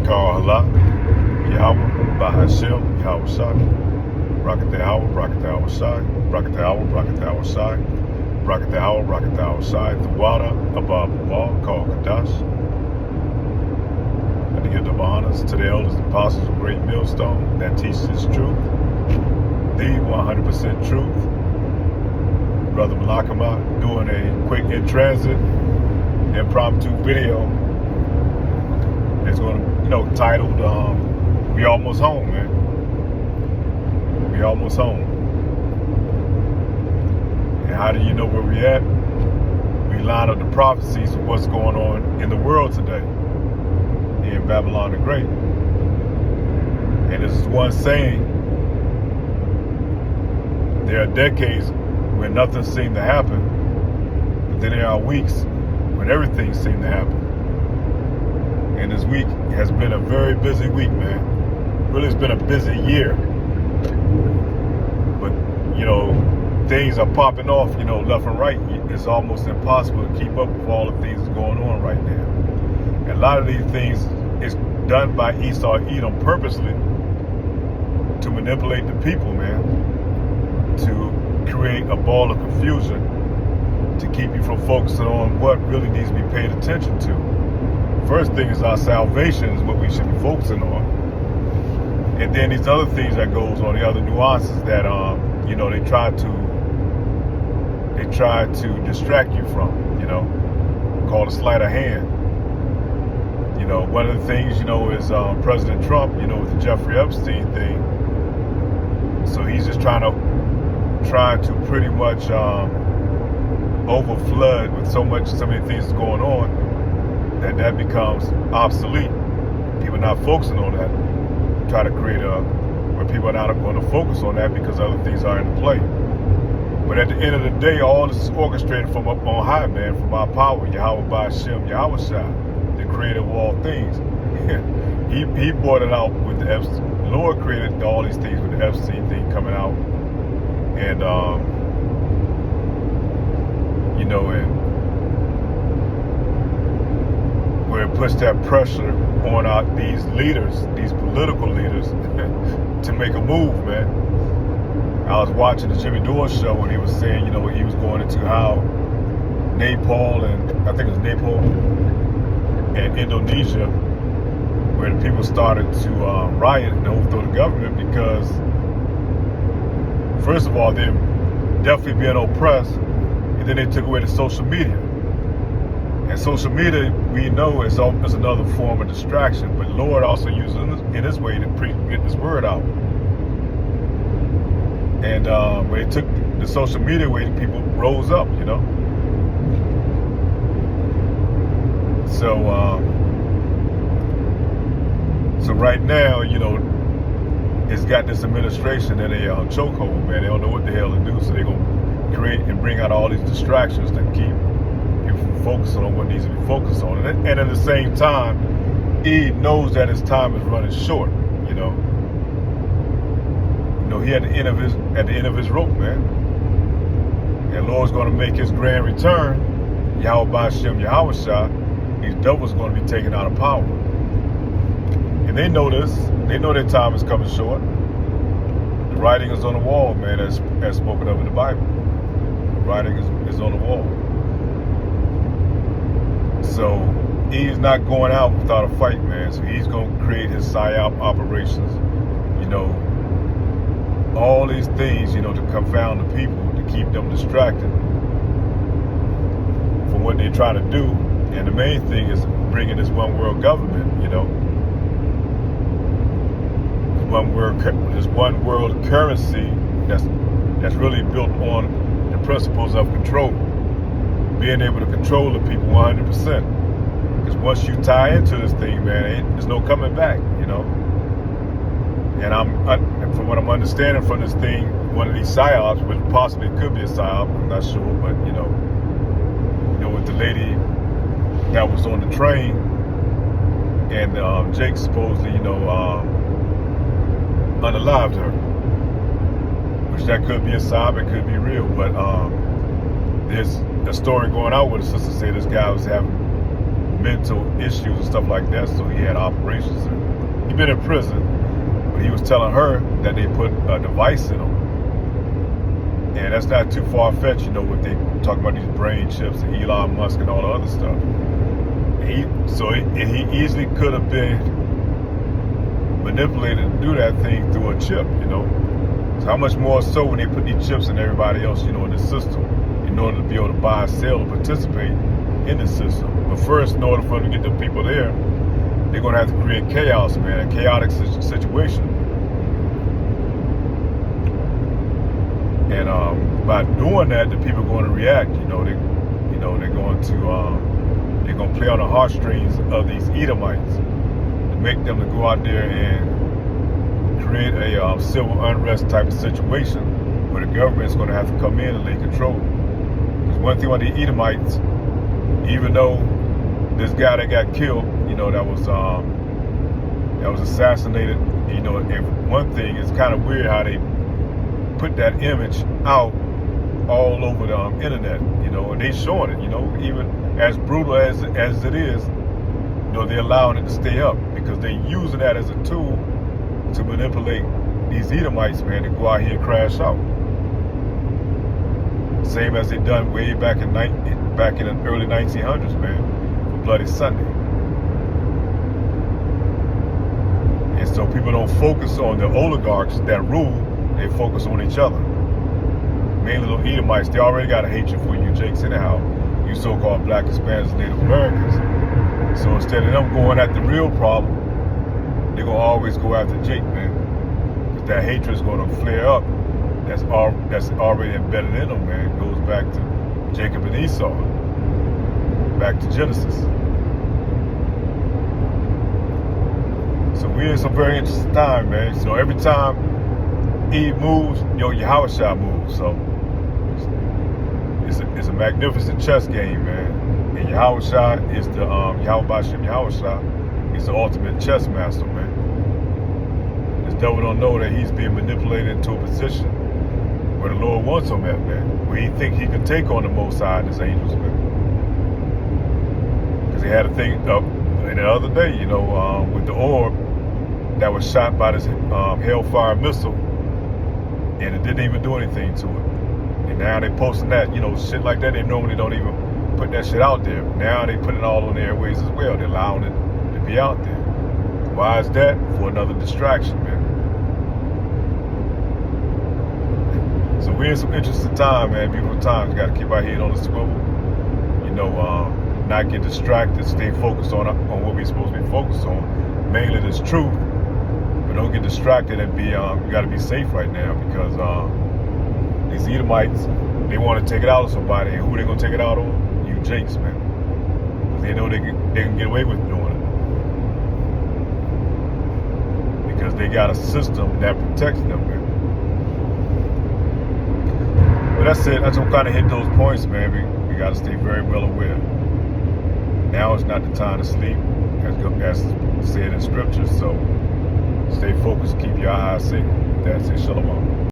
Call Allah, Yahweh, Bahashem, Yahweh Shai, Bracket the Hour, Bracket the Hour Shai, Bracket the Hour, Bracket the Hour Shai, Bracket the Hour, Bracket the Hour Shai, the water above the ball, called Kadash. And to give the honors to the elders and apostles of Great Millstone that teaches truth, the 100% truth. Brother Malakama doing a quick in transit impromptu video. It's going to, titled "We Almost Home," man. We almost home. And how do you know where we at? We line up the prophecies of what's going on in the world today, in Babylon the Great. And there's one saying: there are decades when nothing seemed to happen, but then there are weeks when everything seemed to happen. And this week has been a very busy week, man. Really, it's been a busy year. But, things are popping off, left and right. It's almost impossible to keep up with all the things that's going on right now. And a lot of these things is done by Esau Edom purposely to manipulate the people, man, to create a ball of confusion, to keep you from focusing on what really needs to be paid attention to. First thing is our salvation is what we should be focusing on. And then these other things that goes on, the other nuances that, they try to distract you from, called a sleight of hand. One of the things, is President Trump, with the Jeffrey Epstein thing. So he's just trying to pretty much overflood with so many things going on that becomes obsolete. People not focusing on that. Try to create where people are not going to focus on that because other things are in play. But at the end of the day, all this is orchestrated from up on high, man, from our power, Yahweh Ba'ashem, Yahweh Shai, the creator of all things. he brought it out with the Epstein. The Lord created all these things with the Epstein thing coming out. And, and where it puts that pressure on these leaders, these political leaders, to make a move, man. I was watching the Jimmy Dore show when he was saying, he was going into how Nepal and Indonesia, where the people started to riot and overthrow the government because, first of all, they're definitely being oppressed, and then they took away the social media. And social media, we know, is another form of distraction, but the Lord also uses it in His way to get this word out. And when they took the social media away, the people rose up, So, so right now, it's got this administration in a chokehold, man. They don't know what the hell to do, so they're going to create and bring out all these distractions to keep people from focusing on what needs to be focused on. And at the same time, he knows that his time is running short, he at the end of his rope, man. And Lord's going to make His grand return, Yahweh Ba'ashem, Yahweh Shai. These devils are going to be taken out of power. And they know this. They know their time is coming short. The writing is on the wall, man, as spoken of in the Bible. The writing is on the wall. So he's not going out without a fight, man. So he's going to create his PSYOP operations, all these things, to confound the people, to keep them distracted from what they're trying to do. And the main thing is bringing this one world government, this one world currency that's really built on the principles of control, being able to control the people 100%. Because once you tie into this thing, man, there's no coming back, And from what I'm understanding from this thing, one of these PSYOPs, which possibly could be a PSYOP, I'm not sure, but with the lady that was on the train, and Jake supposedly, unalived her, which that could be a PSYOP, it could be real, but there's a story going out where the sister said this guy was having mental issues and stuff like that, so he had operations. He'd been in prison, but he was telling her that they put a device in him. And that's not too far-fetched, you know, what they talk about, these brain chips and Elon Musk and all the other stuff. He easily could have been manipulated to do that thing through a chip, you know. So how much more so when they put these chips in everybody else, you know, in the system, in order to be able to buy, sell, and participate in the system. But first, in order for them to get the people there, they're going to have to create chaos, man, a chaotic situation. And by doing that, the people are going to react. They're going to play on the heartstrings of these Edomites to make them to go out there and create a civil unrest type of situation where the government is going to have to come in and lay control. Because one thing about the Edomites, even though this guy that got killed, that was assassinated, and one thing, it's kind of weird how they put that image out all over the internet, and they showing it, even as brutal as it is, they're allowing it to stay up because they're using that as a tool to manipulate these Edomites, man, to go out here and crash out. Same as they done way back in the early 1900s, man, for Bloody Sunday. And so people don't focus on the oligarchs that rule, they focus on each other. Mainly the Edomites, they already got a hatred for you Jakes anyhow, you so-called Black, Hispanics, and Native Americans. So instead of them going at the real problem, they're going to always go after Jake, man. Because that hatred is going to flare up. That's already embedded in them, man. It goes back to Jacob and Esau. Back to Genesis. So we're in some very interesting time, man. So every time Eve moves, Yahushua moves. So it's a magnificent chess game, man. And Yahushua is the Yahushua is the ultimate chess master, man. This devil don't know that he's being manipulated into a position where the Lord wants him at, man. Where he think he can take on the Most High and his angels, man. Because he had a thing up the other day, with the orb that was shot by this Hellfire missile, and it didn't even do anything to it. And now they posting that, shit like that. They normally don't even put that shit out there. Now they put it all on the airways as well. They're allowing it to be out there. Why is that? For another distraction, man. So we're in some interesting time, man. Beautiful times. Got to keep our head on the swivel. Not get distracted. Stay focused on what we're supposed to be focused on. Mainly this truth. But don't get distracted and be. You got to be safe right now because these Edomites, they want to take it out on somebody, and who they gonna take it out on? You Jakes, man. Because they know they can get away with doing it. Because they got a system that protects them, man. But that's it. That's what kind of hit those points, man. We got to stay very well aware. Now is not the time to sleep, as said in scripture. So stay focused, keep your eyes safe. That's it. Shalom.